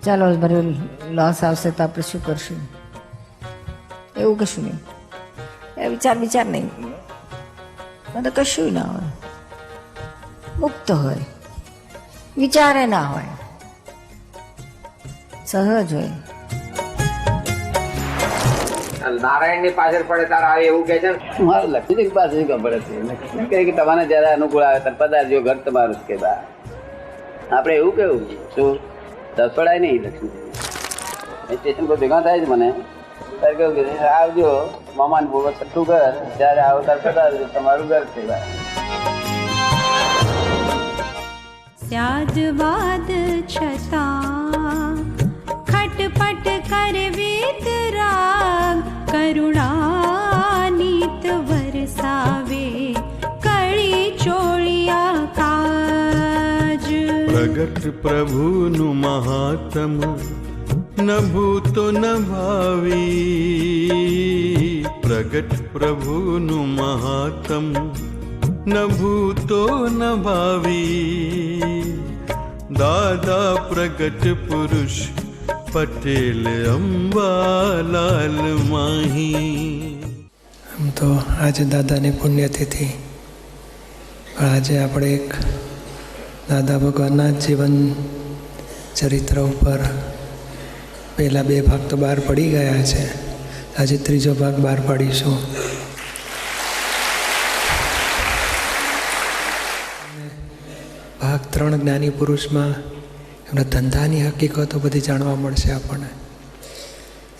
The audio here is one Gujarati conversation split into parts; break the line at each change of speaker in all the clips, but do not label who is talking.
ચાલો ભરે લોસ આવશે તો આપણે શું કરશું, એવું કશું નહીં. એ વિચાર નહીં, મને કશું ના હોય, મુક્ત હોય, વિચારે ના હોય, સહજ હોય.
નારાયણ ની પાછળ પડે તારા આવે એવું કે છે
મારું લક્ષ્મી પાસે ખબર છે. લક્ષ્મી કહે કે તમારે જયારે અનુકૂળ આવે ત્યારે પધારજો, ઘર તમારું કે બા. આપણે એવું કેવું શું દસપડાય નહીં. લક્ષ્મી સ્ટેશન પર ભેગા થાય છે મને ત્યારે કેવું કે આવજો મામાને બોલો છઠ્ઠું ઘર, જયારે આવો ત્યારે પધારજો, તમારું ઘર છે બા.
સ્યાદવાદ છતાં ખટપટ કરવી રાગ, કરુણાનીત વરસાવે કળી ચોળિયા કાજ.
પ્રગટ પ્રભુનું મહાત્મ ન ભૂતો ન ભાવી, પ્રગટ પ્રભુનું મહાત્મ ન ભૂતો ન ભાવી. દાદા પ્રગટ પુરુષ પટેલ અંબાલાલ માહી.
આમ તો આજે દાદાની પુણ્યતિથિ, પણ આજે આપણે એક દાદા ભગવાનના જીવન ચરિત્ર ઉપર પહેલાં 2 ભાગ તો બહાર પડી ગયા છે, આજે 3જો ભાગ બહાર પાડીશું. ભાગ 3 જ્ઞાની પુરુષમાં એમના ધંધાની હકીકતો બધી જાણવા મળશે આપણને,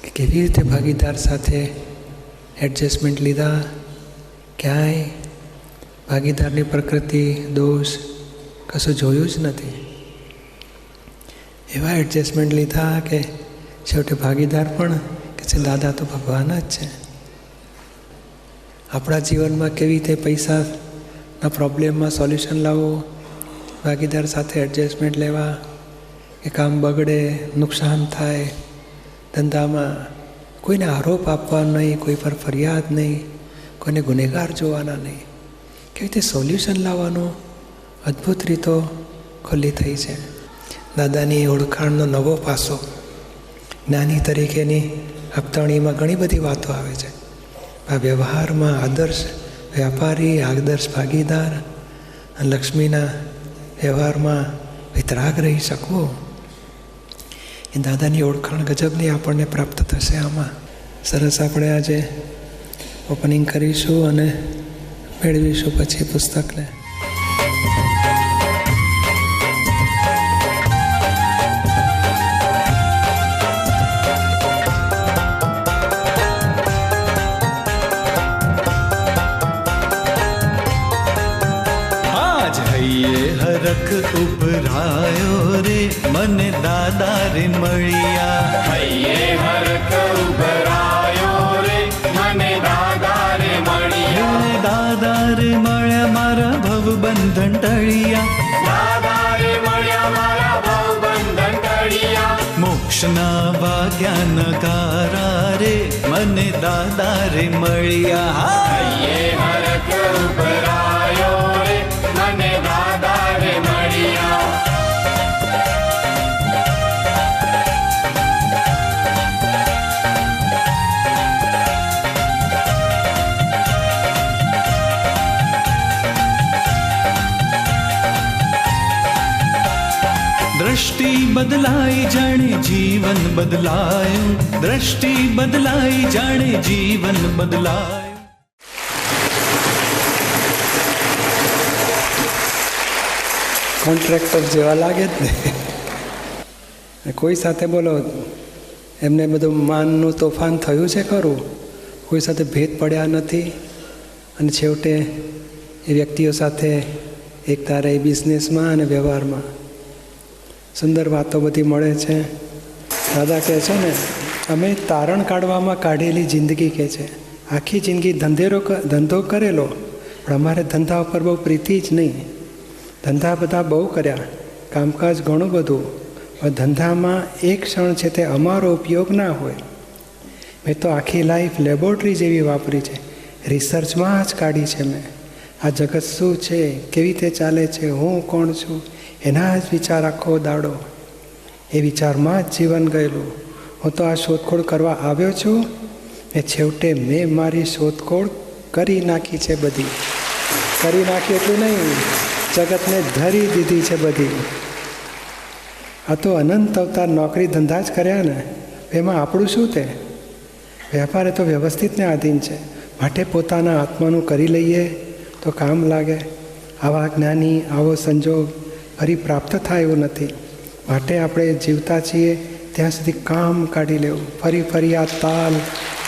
કે કેવી રીતે ભાગીદાર સાથે એડજસ્ટમેન્ટ લીધા, ક્યાંય ભાગીદારની પ્રકૃતિ દોષ કશું જોયું જ નથી, એવા એડજસ્ટમેન્ટ લીધા કે છેવટે ભાગીદાર પણ કે છે દાદા તો ભગવાન જ છે. આપણા જીવનમાં કેવી રીતે પૈસાના પ્રોબ્લેમમાં સોલ્યુશન લાવવો, ભાગીદાર સાથે એડજસ્ટમેન્ટ લેવા, કે કામ બગડે, નુકસાન થાય, ધંધામાં કોઈને આરોપ આપવાનો નહીં, કોઈ પર ફરિયાદ નહીં, કોઈને ગુનેગાર જોવાના નહીં, કેવી રીતે સોલ્યુશન લાવવાનું અદ્ભુત રીતો ખુલ્લી થઈ છે. દાદાની ઓળખાણનો નવો પાસો, જ્ઞાની તરીકેની હપ્તાણીમાં ઘણી બધી વાતો આવે છે. આ વ્યવહારમાં આદર્શ વ્યાપારી, આદર્શ ભાગીદાર, લક્ષ્મીના વ્યવહારમાં વિતરાગ રહી શકવો, એ દાદાની ઓળખાણ ગજબની આપણને પ્રાપ્ત થશે. આમાં સરસ આપણે આજે ઓપનિંગ કરીશું અને મેળવીશું પછી પુસ્તકને.
હરખ ઉભરાયો રે મને દાદા રે મળ્યા.
હૈયે હરખ ઉભરાયો રે મને દાદા રે મળ્યા.
દાદા રે મળ્યા મારા ભવ બંધન ટળ્યા.
દાદા રે મળ્યા મારા ભવ બંધન ટળ્યા.
મોક્ષના ભાગ્યા નગારા રે મને દાદા રે મળ્યા.
હૈયે હરખ ઉભરાયો રે મને દાદા રે મળ્યા.
દ્રષ્ટિ બદલાઈ જાણે જીવન બદલાયું. દ્રષ્ટિ બદલાઈ જાણે જીવન બદલાયું.
કોન્ટ્રાક્ટર જેવા લાગે જ ને. કોઈ સાથે બોલો એમને બધું માનનું તોફાન થયું છે ખરું, કોઈ સાથે ભેદ પડ્યા નથી, અને છેવટે એ વ્યક્તિઓ સાથે એકતા રહી બિઝનેસમાં અને વ્યવહારમાં. સુંદર વાતો બધી મળે છે. દાદા કહે છે ને, અમે તારણ કાઢવામાં કાઢેલી જિંદગી કહે છે, આખી જિંદગી ધંધો કરેલો, પણ અમારે ધંધા ઉપર બહુ પ્રીતિ જ નહીં. ધંધા બધા બહુ કર્યા, કામકાજ ઘણું બધું, પણ ધંધામાં એક ક્ષણ છે તે અમારો ઉપયોગ ના હોય. મેં તો આખી લાઈફ લેબોરેટરી જેવી વાપરી છે, રિસર્ચમાં જ કાઢી છે મેં. આ જગત શું છે, કેવી રીતે ચાલે છે, હું કોણ છું, એના જ વિચાર આખો દાડો. એ વિચારમાં જ જીવન ગયેલું. હું તો આ શોધખોળ કરવા આવ્યો છું ને છેવટે મેં મારી શોધખોળ કરી નાખી છે. બધી કરી નાખી એટલું નહીં, જગતને ધરી દીધી છે બધી. આ તો અનંત અવતાર નોકરી ધંધા જ કર્યા ને, એમાં આપણું શું? તે વેપાર તો વ્યવસ્થિતને આધીન છે. માટે પોતાના આત્માનું કરી લઈએ તો કામ લાગે. આવા જ્ઞાની આવો સંજોગ ફરી પ્રાપ્ત થાય એવું નથી. માટે આપણે જીવતા છીએ ત્યાં સુધી કામ કાઢી લેવું. ફરી ફરી આ તાલ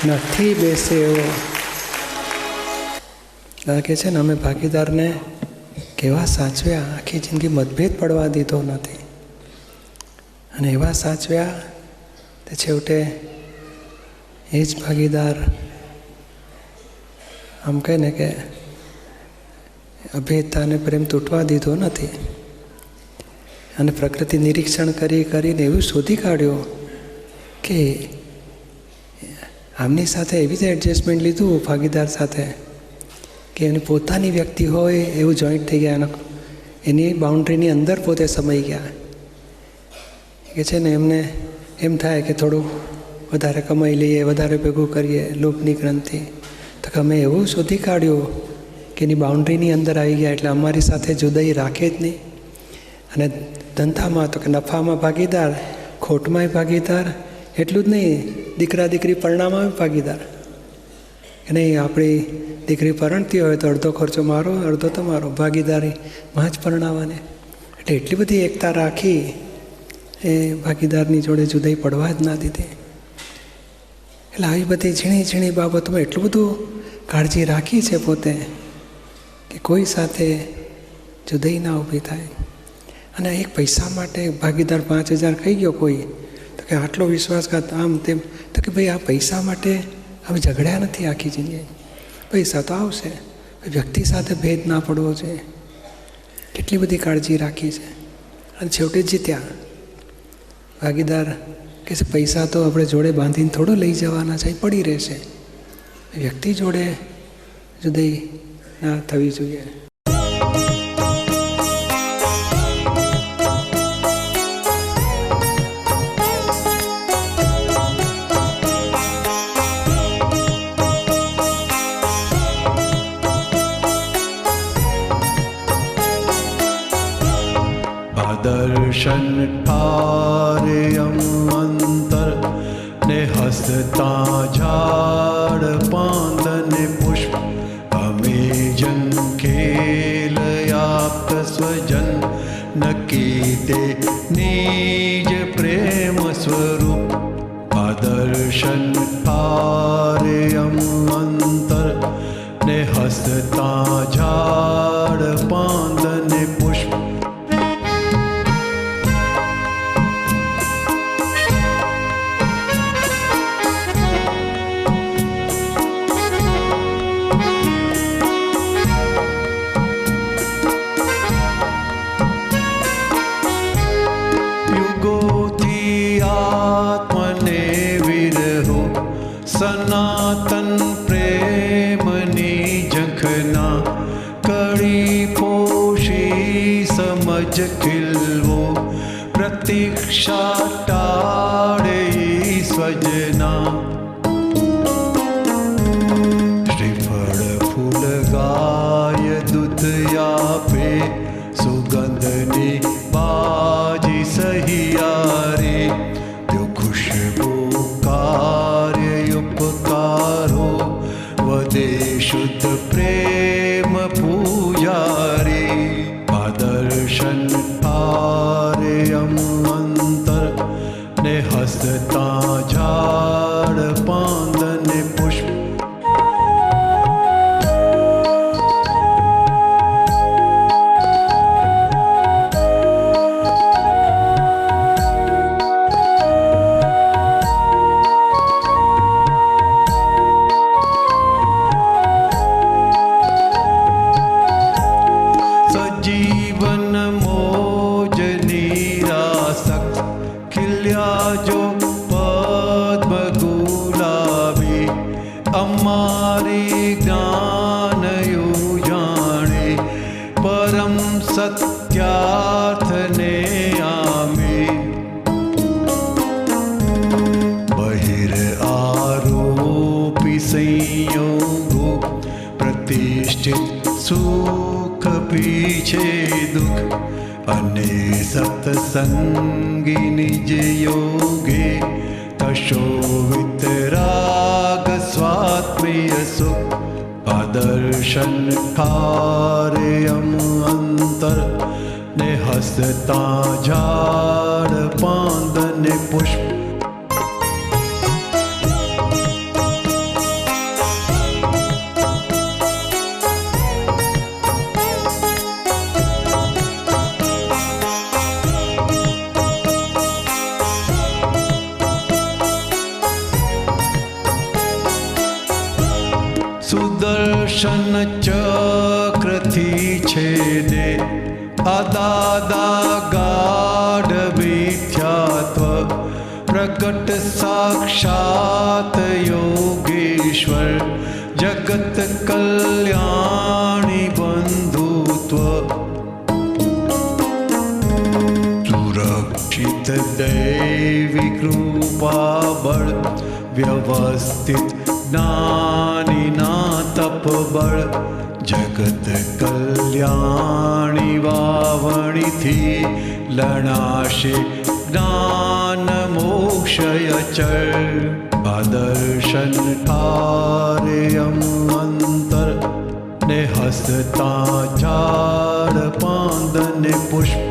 નથી બેસે એવો લાગે છે ને. અમે ભાગીદારને કેવા સાચવ્યા, આખી જિંદગી મતભેદ પડવા દીધો નથી. અને એવા સાચવ્યા તે છેવટે એ જ ભાગીદાર આમ કહે ને કે અભેદતા અને પ્રેમ તૂટવા દીધો નથી. અને પ્રકૃતિ નિરીક્ષણ કરીને એવું શોધી કાઢ્યું કે આમની સાથે એવી રીતે એડજસ્ટમેન્ટ લીધું ભાગીદાર સાથે કે એની પોતાની વ્યક્તિ હોય એવું જોઈન્ટ થઈ ગયા. એની બાઉન્ડ્રીની અંદર પોતે સમાઈ ગયા કે છે ને એમને એમ થાય કે થોડું વધારે કમાઈ લઈએ, વધારે ભેગું કરીએ, લોભની ગ્રંથિ. તો અમે એવું શોધી કાઢ્યું કે એની બાઉન્ડ્રીની અંદર આવી ગયા એટલે અમારી સાથે જુદાઈ રાખે જ નહીં. અને ધંધામાં તો કે નફામાં ભાગીદાર, ખોટમાંય ભાગીદાર. એટલું જ નહીં, દીકરા દીકરી પરણામાં ભાગીદાર. કે નહીં, આપણી દીકરી પરણતી હોય તો અડધો ખર્ચો મારો, અડધો તમારો. ભાગીદારીમાં જ પરણાવવાને. એટલે એટલી બધી એકતા રાખી, એ ભાગીદારની જોડે જુદાઈ પડવા જ ના દીધી. એટલે આવી બધી ઝીણી ઝીણી બાબતોમાં એટલું બધું કાળજી રાખી છે પોતે કે કોઈ સાથે જુદાઈ ના ઊભી થાય. અને એક પૈસા માટે ભાગીદાર 5,000 કહી ગયો કોઈ, તો કે આટલો વિશ્વાસઘાત આમ તેમ. તો કે ભાઈ આ પૈસા માટે અમે ઝઘડ્યા નથી આખી જિંદગી. પૈસા તો આવશે, વ્યક્તિ સાથે ભેદ ના પડવો જોઈએ. કેટલી બધી કાળજી રાખી છે. અને છેવટે જીત્યા. ભાગીદાર કે પૈસા તો આપણે જોડે બાંધીને થોડો લઈ જવાના છે, પડી રહેશે. વ્યક્તિ જોડે જુદાઈ ના થવી જોઈએ.
દર્શન ઠાર્યમ અંતર ને હસતા ઝાડ પાંદને પુષ્પ અમે જન ખેલયાપ્ત સ્વજન નકી તે નિજ પ્રેમ સ્વરૂપ. આ દર્શન ઠાર્યમ અંતર ને હસતા ઝાડ પાંદને પુષ્પ સનાતન પ્રેમની ઝંખના કળી પોષી સમજ ખીલવો પ્રતીક્ષા ટાળે સ્વજના. શ્રીફળ ફૂલ ગાય દૂધ આપે સુગંધની બાજી સહિયારી. જો ખુશબુ ઉપકારો વધે શુદ્ધ પ્રેમ પૂજારી. આ દર્શન આર્યમ અંતર ને હસતા ઝાડ પાંદને પુષ્પ. સત્યાર્થને આમે નિશ્ચિત સુખ પીછે દુઃખ અને સત્સંગી નિજ યોગે તશો વિતરાગ સ્વાત્મીય સુખ આદર્શન કાર્યમ અંતર ને હસતા ઝાડ પાંદ ને પુષ્પ સુદર્શન ચક્રથી છેદે અદાદા ગાઢ મિથ્યાત્વ પ્રકટ સાક્ષાત યોગેશ્વર જગત કલ્યાણી બંધુત્વ સુરક્ષિત દૈવી કૃપા બળ વ્યવસ્થિત જ્ઞાનીના તપ બળ જગત કલ્યાણી વાવણીથી લણાશે જ્ઞાન મોક્ષય ચર આદર્શન ઠારેયમ અંતર ને હસતા ઝાડ પાંદ ને પુષ્પ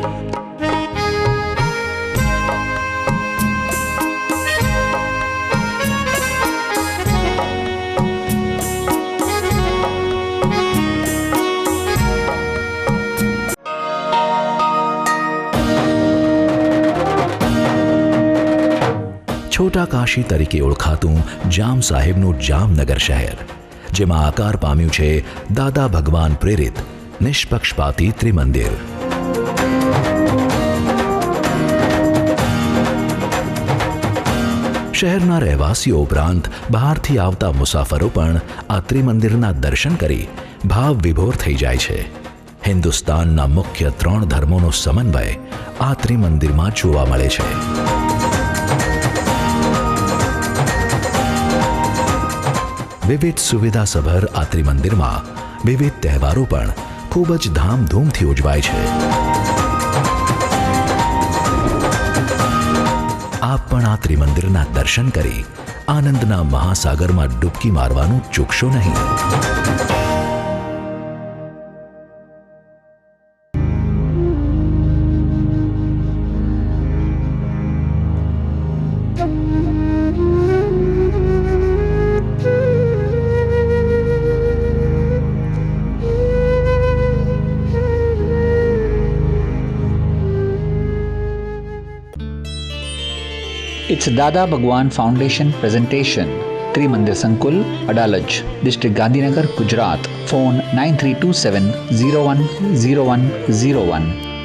છોટા કાશી તરીકે ઓળખાતું જામ સાહેબનું જામનગર શહેર, જેમાં આકાર પામ્યું છે દાદા ભગવાન પ્રેરિત નિષ્પક્ષપાતી ત્રિમંદિર. શહેરના રહેવાસીઓ ઉપરાંત બહારથી આવતા મુસાફરો પણ આ ત્રિમંદિરના દર્શન કરી ભાવ વિભોર થઈ જાય છે. હિન્દુસ્તાનના મુખ્ય 3 ધર્મોનો સમન્વય આ ત્રિમંદિરમાં જોવા મળે છે. વિવિધ સુવિધાસભર આ ત્રિમંદિરમાં વિવિધ તહેવારો પણ ખૂબ જ ધામધૂમથી ઉજવાય છે. આપ પણ આ ત્રિમંદિરના દર્શન કરી આનંદના મહાસાગરમાં ડૂબકી મારવાનું ચૂકશો નહીં.
It's Dada Bhagwan Foundation presentation. Trimandir Sankul, Adalaj, District Gandhinagar, Gujarat. Phone 9327 010101.